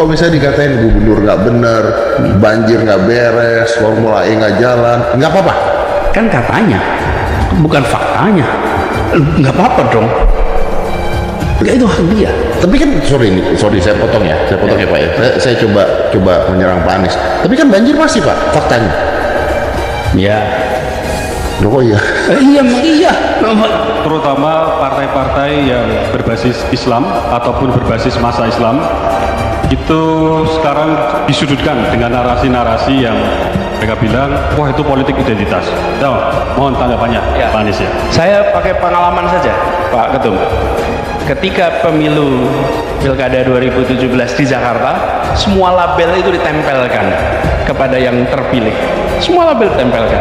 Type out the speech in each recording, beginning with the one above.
Kalau misalnya dikatain gubernur nggak bener, banjir nggak beres, Formula E nggak jalan, nggak apa-apa. Kan katanya, bukan faktanya. Nggak apa-apa dong. Ya itu hak dia. Tapi kan sorry saya potong ya Pak ya. Saya coba menyerang Pak Anies. Tapi kan banjir masih Pak, faktanya. Ya. Loh kok iya? Iya. Terutama partai-partai yang berbasis Islam ataupun berbasis masa Islam itu sekarang disudutkan dengan narasi-narasi yang mereka bilang, wah itu politik identitas. Mohon tanggapannya, Ya. Pak Anies ya. Saya pakai pengalaman saja, Pak Ketum. Ketika pemilu Pilkada 2017 di Jakarta, semua label itu ditempelkan kepada yang terpilih. Semua label ditempelkan.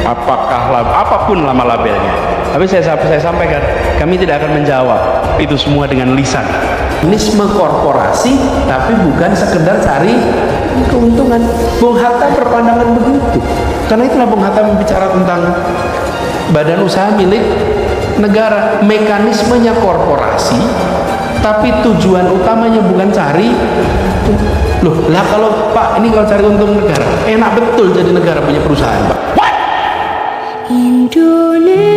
Apapun nama labelnya. Tapi saya sampaikan, kami tidak akan menjawab itu semua dengan lisan. Mekanisme korporasi, tapi bukan sekedar cari keuntungan. Bung Hatta berpandangan begitu. Karena itulah Bung Hatta berbicara tentang badan usaha milik negara, mekanismenya korporasi, tapi tujuan utamanya bukan cari. Loh, lah kalau Pak ini kalau cari untung negara, enak betul jadi negara punya perusahaan, Pak. Indonesia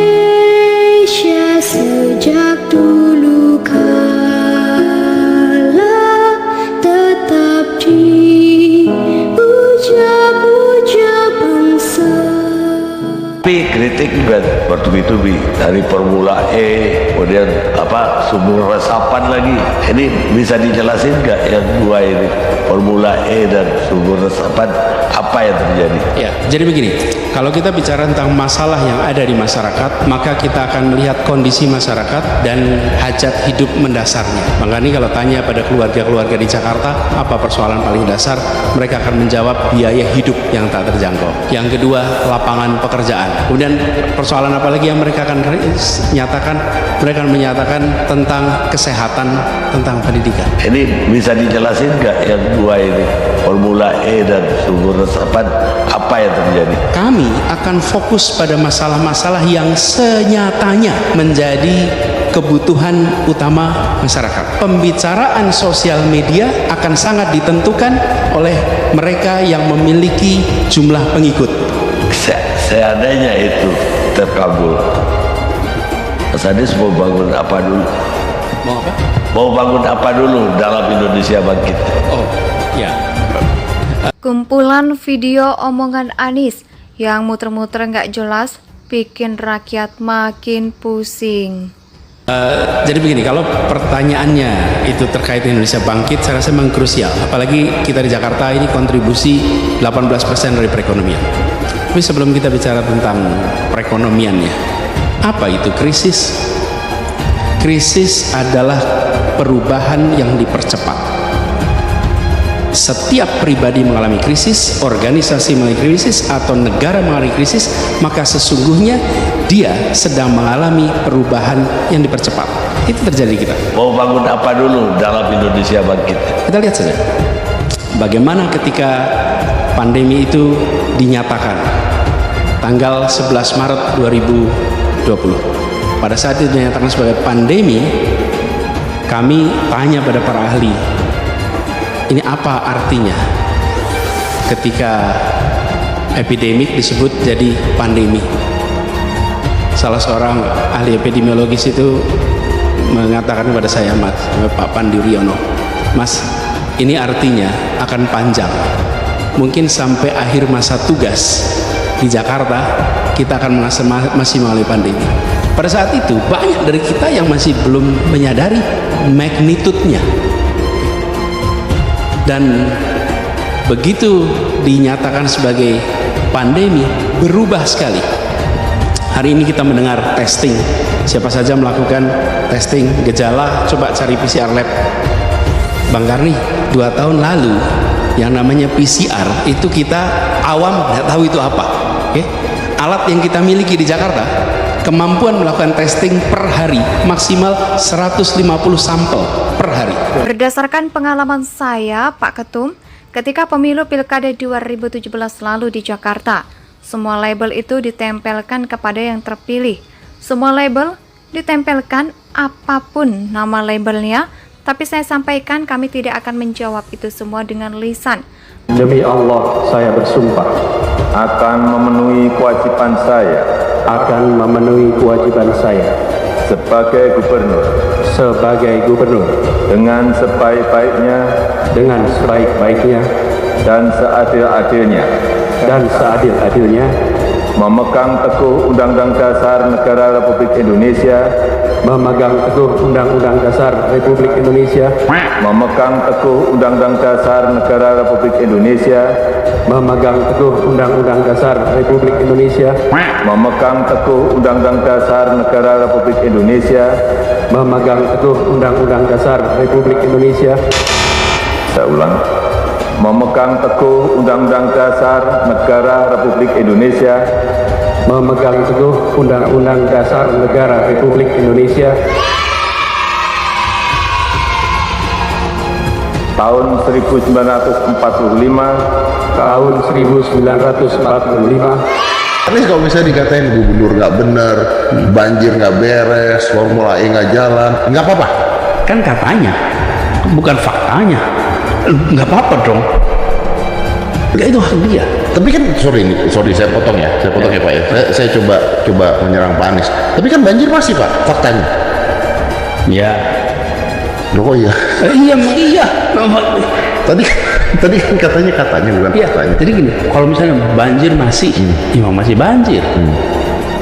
sejak dulu kala tetap dipuja-puja bangsa. Tapi kritik juga bertubi-tubi dari Formula E, kemudian sumber resapan lagi. Ini bisa dijelasin nggak yang dua ini, Formula E dan sumber resapan, apa yang terjadi? Ya, jadi begini, kalau kita bicara tentang masalah yang ada di masyarakat, maka kita akan melihat kondisi masyarakat dan hajat hidup mendasarnya. Maka ini kalau tanya pada keluarga-keluarga di Jakarta, apa persoalan paling dasar, mereka akan menjawab biaya hidup yang tak terjangkau. Yang kedua, lapangan pekerjaan. Kemudian persoalan apa lagi yang mereka akan nyatakan? Mereka akan menyatakan tentang kesehatan, tentang pendidikan. Ini bisa dijelasin nggak yang dua ini, Formula E dan sumber resapan, apa yang terjadi? Kami akan fokus pada masalah-masalah yang senyatanya menjadi kebutuhan utama masyarakat. Pembicaraan sosial media akan sangat ditentukan oleh mereka yang memiliki jumlah pengikut. Seandainya itu terkabul, Mas Anies mau bangun apa dulu? Mau apa? Mau bangun apa dulu dalam Indonesia Bangkit? Oh, ya. Kumpulan video omongan Anies yang muter-muter nggak jelas bikin rakyat makin pusing. Jadi begini, kalau pertanyaannya itu terkait Indonesia Bangkit, saya rasa memang krusial. Apalagi kita di Jakarta ini kontribusi 18% dari perekonomian. Tapi sebelum kita bicara tentang perekonomiannya, apa itu krisis? Krisis adalah perubahan yang dipercepat. Setiap pribadi mengalami krisis, organisasi mengalami krisis, atau negara mengalami krisis, maka sesungguhnya dia sedang mengalami perubahan yang dipercepat. Itu terjadi kita. Mau bangun apa dulu dalam Indonesia Bangkit? Kita lihat saja bagaimana ketika pandemi itu dinyatakan tanggal 11 Maret 2020. Pada saat itu dinyatakan sebagai pandemi, kami tanya pada para ahli, ini apa artinya ketika epidemik disebut jadi pandemi? Salah seorang ahli epidemiologis itu mengatakan kepada saya, Pak Pandi Riono, Mas, ini artinya akan panjang. Mungkin sampai akhir masa tugas di Jakarta kita akan masih mengalami pandemi. Pada saat itu banyak dari kita yang masih belum menyadari magnitudenya. Dan begitu dinyatakan sebagai pandemi, berubah sekali. Hari ini kita mendengar testing, siapa saja melakukan testing gejala, coba cari PCR lab. Bang Karni, 2 tahun lalu yang namanya PCR itu kita awam nggak tahu itu apa. Okay? Alat yang kita miliki di Jakarta, kemampuan melakukan testing per hari maksimal 150 sampel per hari. Berdasarkan pengalaman saya, Pak Ketum, ketika pemilu Pilkada 2017 lalu di Jakarta, semua label itu ditempelkan kepada yang terpilih. Semua label ditempelkan apapun nama labelnya, Tapi saya sampaikan kami tidak akan menjawab itu semua dengan lisan. Demi Allah, saya bersumpah akan memenuhi kewajiban saya sebagai gubernur dengan sebaik-baiknya dan seadil-adilnya memegang teguh Undang-Undang Dasar Negara Republik Indonesia, memegang teguh Undang-Undang Dasar Republik Indonesia, memegang teguh Undang-Undang Dasar Negara Republik Indonesia, memegang teguh Undang-Undang Dasar Republik Indonesia, memegang teguh Undang-Undang Dasar Negara Republik Indonesia, memegang teguh Undang-Undang Dasar Republik Indonesia. Saya ulang. Memegang teguh Undang-Undang Dasar Negara Republik Indonesia, memegang teguh Undang-Undang Dasar Negara Republik Indonesia, tahun 1945, Anies kalau misalnya dikatain gubernur nggak bener, banjir nggak beres, Formula E nggak jalan, nggak apa-apa. Kan katanya, bukan faktanya. Nggak apa-apa dong. Nggak, itu hak dia. Tapi kan sorry saya potong ya Pak ya. Saya coba menyerang Pak Anies. Tapi kan banjir masih Pak, faktanya. Ya. Loh iya. Iya. Tadi kan katanya bukan Iya. faktanya. Jadi gini, kalau misalnya banjir masih, memang masih banjir.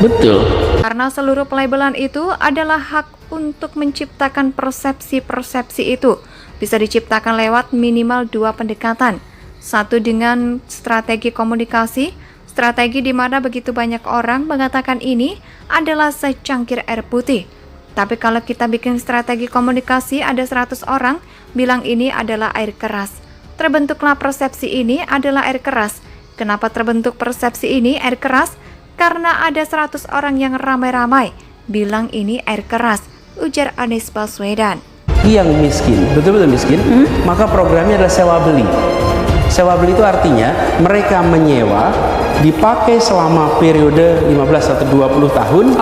Betul. Karena seluruh pelabelan itu adalah hak untuk menciptakan persepsi-persepsi itu. Bisa diciptakan lewat minimal 2 pendekatan. Satu dengan strategi komunikasi, strategi di mana begitu banyak orang mengatakan ini adalah secangkir air putih. Tapi kalau kita bikin strategi komunikasi ada 100 orang bilang ini adalah air keras. Terbentuklah persepsi ini adalah air keras. Kenapa terbentuk persepsi ini air keras? Karena ada 100 orang yang ramai-ramai bilang ini air keras, ujar Anies Baswedan. Yang miskin, betul-betul miskin, maka programnya adalah sewa beli. Sewa beli itu artinya mereka menyewa, dipakai selama periode 15 atau 20 tahun,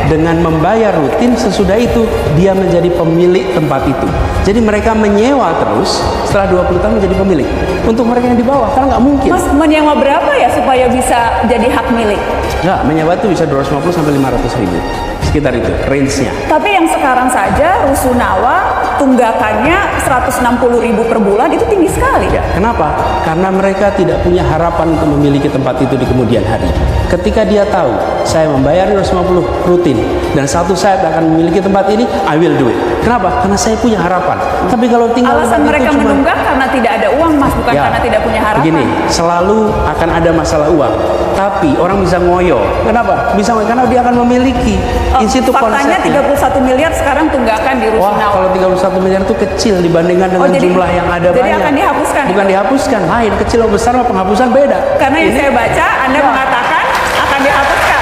dengan membayar rutin. Sesudah itu dia menjadi pemilik tempat itu. Jadi mereka menyewa terus, setelah 20 tahun menjadi pemilik. Untuk mereka yang di bawah, karena nggak mungkin. Mas, menyewa berapa ya supaya bisa jadi hak milik? Nggak, menyewa itu bisa 250 sampai 500 ribu. Sekitar itu, range-nya. Tapi yang sekarang saja Rusunawa tunggakannya 160.000 per bulan, itu tinggi sekali. Ya, kenapa? Karena mereka tidak punya harapan untuk memiliki tempat itu di kemudian hari. Ketika dia tahu, saya membayar 250 rutin, dan satu saat akan memiliki tempat ini, I will do it. Kenapa? Karena saya punya harapan. Tapi kalau tinggal alasan mereka menunggak karena tidak ada uang, Mas, bukan karena tidak punya harapan. Begini, selalu akan ada masalah uang. Tapi orang bisa ngoyo. Kenapa? Bisa ngoyo karena dia akan memiliki. Institut faktanya 31 miliar sekarang tunggakan di Rusunawa. Wah, kalau 31 miliar itu kecil dibandingkan dengan jumlah yang ada jadi banyak. Jadi akan dihapuskan? Bukan dihapuskan, lain. Kecil atau besar, penghapusan beda. Karena yang saya baca, Anda mengatakan akan dihapuskan.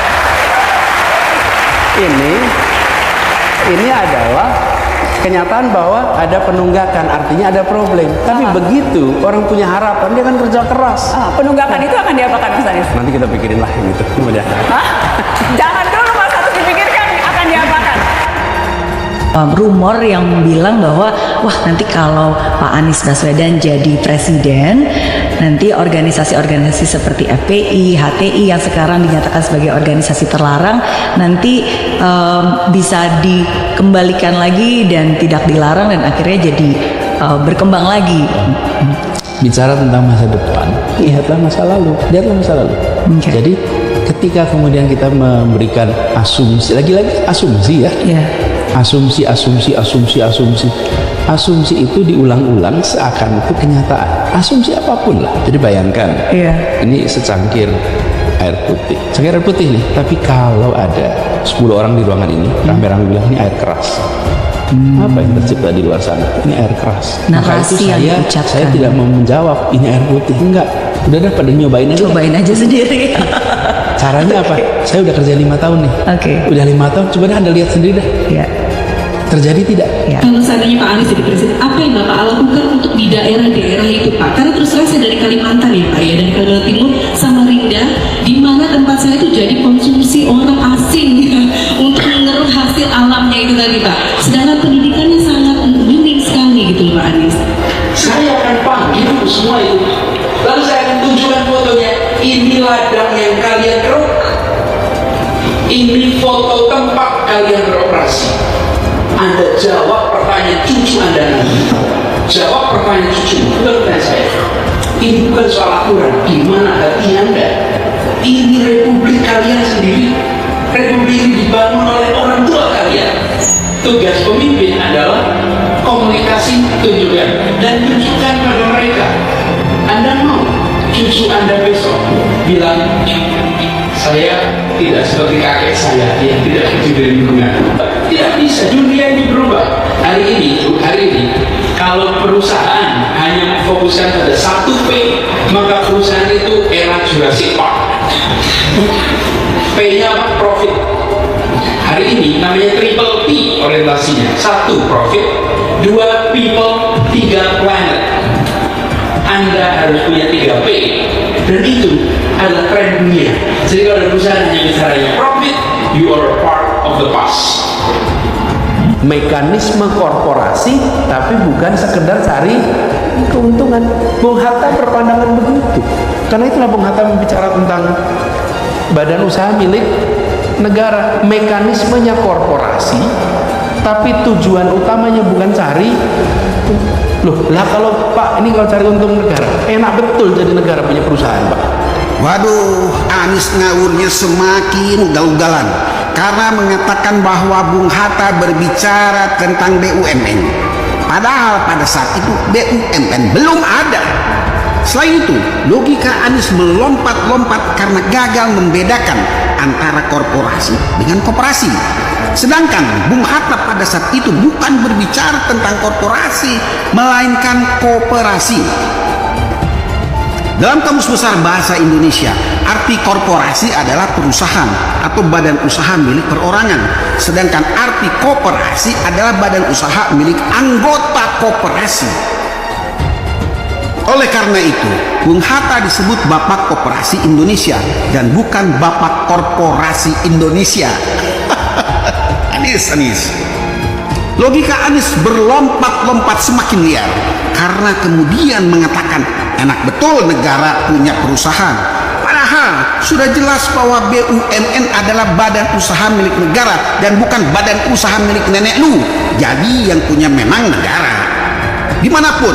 Ini adalah kenyataan bahwa ada penunggakan, artinya ada problem. Tapi begitu orang punya harapan, dia akan kerja keras. Penunggakan itu akan diapakan, Mas Anies? Nanti kita pikirin lah ini tuh. Kemudian. Jangan dulu, Mas, harus dipikirkan akan diapakan. Rumor yang bilang bahwa wah, nanti kalau Pak Anies Baswedan jadi presiden, nanti organisasi-organisasi seperti FPI, HTI yang sekarang dinyatakan sebagai organisasi terlarang nanti bisa dikembalikan lagi dan tidak dilarang dan akhirnya jadi berkembang lagi. Bicara tentang masa depan, lihatlah masa lalu. Jadi ketika kemudian kita memberikan asumsi, lagi-lagi asumsi ya. Asumsi itu diulang-ulang seakan itu kenyataan. Asumsi apapun lah. Jadi bayangkan, ini secangkir air putih. Secangkir air putih nih. Tapi kalau ada 10 orang di ruangan ini, rame-rame bilang ini air keras. Apa yang tercipta di luar sana? Ini air keras. Maka itu saya tidak mau menjawab ini air putih. Enggak. Udah pada nyobain aja. Cobain aja sendiri. Caranya apa? Saya udah kerja 5 tahun nih. Udah 5 tahun, coba Anda lihat sendiri dah. Terjadi tidak? Kalau seandainya Pak Anies jadi presiden, apa yang Bapak lakukan untuk di daerah-daerah itu, Pak? Karena terus terang saya dari Kalimantan ya, Pak, ya, dari Kalimantan Timur, Samarinda, di mana tempat saya itu jadi konsumsi orang asing ya, untuk mengeruk hasil alamnya itu tadi, Pak. Sedangkan pendidikannya sangat minim sekali. semua itu. Lalu saya akan tunjukkan fotonya. Ini ladang yang kalian keruk. Ini foto tempat kalian beroperasi. Anda jawab pertanyaan cucu Anda nanti. Jawab pertanyaan cucu, bukan pertanyaan saya. Ini bukan soal aturan. Di mana hati Anda? Ini republik kalian sendiri. Republik ini dibangun oleh orang tua kalian. Tugas pemimpin adalah komunikasi, tunjukkan dan tunjukkan pada mereka. Anda mau cucu Anda besok bilang, saya tidak seperti kakek saya yang tidak kecil dari lingkungan. Tidak bisa, dunia ini berubah. Hari ini kalau perusahaan hanya fokuskan pada satu P, maka perusahaan itu era Jurassic Park. P-nya apa? Profit. Hari ini namanya triple P orientasinya. 1 profit, 2 people, 3 planet. Anda harus punya 3 P, dan itu adalah tren dunia. Jadi kalau ada perusahaan hanya bicaranya profit, you are a part of the past. Mekanisme korporasi, tapi bukan sekedar cari keuntungan. Bung Hatta berpandangan begitu. Karena itulah Bung Hatta berbicara tentang badan usaha milik negara. Mekanismenya korporasi, tapi tujuan utamanya bukan cari. Loh, lah kalau Pak ini kalau cari untung negara, enak betul jadi negara punya perusahaan, Pak. Waduh, Anies ngawurnya semakin ugal-ugalan karena mengatakan bahwa Bung Hatta berbicara tentang BUMN. Padahal pada saat itu BUMN belum ada. Selain itu, logika Anies melompat-lompat karena gagal membedakan antara korporasi dengan koperasi. Sedangkan Bung Hatta pada saat itu bukan berbicara tentang korporasi, melainkan koperasi. Dalam Kamus Besar Bahasa Indonesia, arti korporasi adalah perusahaan atau badan usaha milik perorangan. Sedangkan arti koperasi adalah badan usaha milik anggota koperasi. Oleh karena itu, Bung Hatta disebut Bapak Koperasi Indonesia dan bukan Bapak Korporasi Indonesia. Anies. Logika Anies berlompat-lompat semakin liar karena kemudian mengatakan enak betul negara punya perusahaan. Padahal sudah jelas bahwa BUMN adalah badan usaha milik negara dan bukan badan usaha milik nenek lu. Jadi yang punya memang negara. Dimanapun,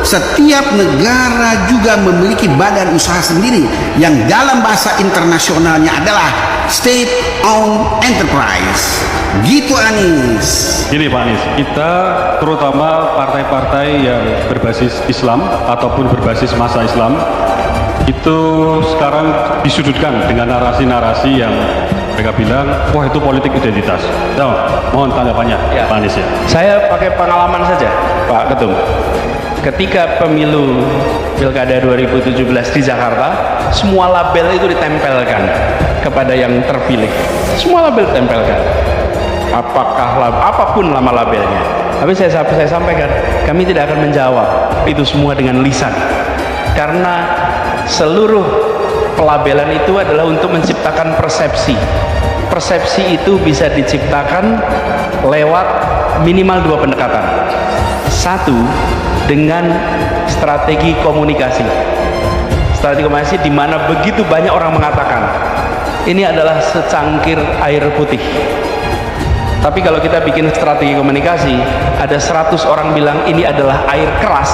setiap negara juga memiliki badan usaha sendiri yang dalam bahasa internasionalnya adalah state-owned enterprise. Gitu Anies. Gini Pak Anies, kita terutama partai-partai yang berbasis Islam ataupun berbasis masa Islam itu sekarang disudutkan dengan narasi-narasi yang mereka bilang, wah itu politik identitas. So, mohon tanggapannya ya, Pak Anies ya. Saya pakai pengalaman saja, Pak Ketum. Ketika pemilu Pilkada 2017 di Jakarta, semua label itu ditempelkan kepada yang terpilih. Semua label ditempelkan. Apapun nama labelnya. Tapi saya sampaikan, kami tidak akan menjawab itu semua dengan lisan. Karena seluruh pelabelan itu adalah untuk menciptakan persepsi. Persepsi itu bisa diciptakan lewat minimal 2 pendekatan. 1, dengan strategi komunikasi. Strategi komunikasi di mana begitu banyak orang mengatakan ini adalah secangkir air putih. Tapi kalau kita bikin strategi komunikasi, ada 100 orang bilang ini adalah air keras,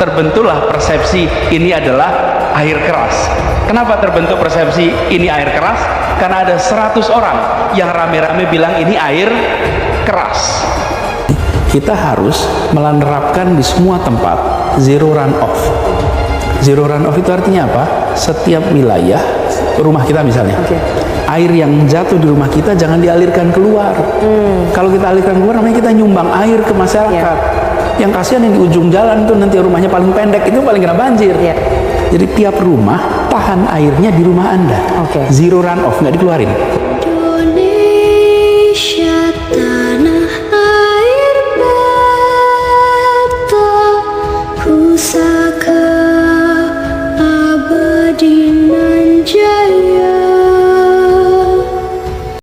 terbentuklah persepsi ini adalah air keras. Kenapa terbentuk persepsi ini air keras? Karena ada 100 orang yang rame-rame bilang ini air keras. Kita harus menerapkan di semua tempat zero runoff. Zero runoff itu artinya apa? Setiap wilayah rumah kita misalnya, air yang jatuh di rumah kita jangan dialirkan keluar. Kalau kita alirkan keluar, namanya kita nyumbang air ke masyarakat. Yang kasihan yang di ujung jalan tuh nanti rumahnya paling pendek, itu paling kena banjir. Jadi tiap rumah tahan airnya di rumah Anda. Zero runoff, nggak dikeluarin.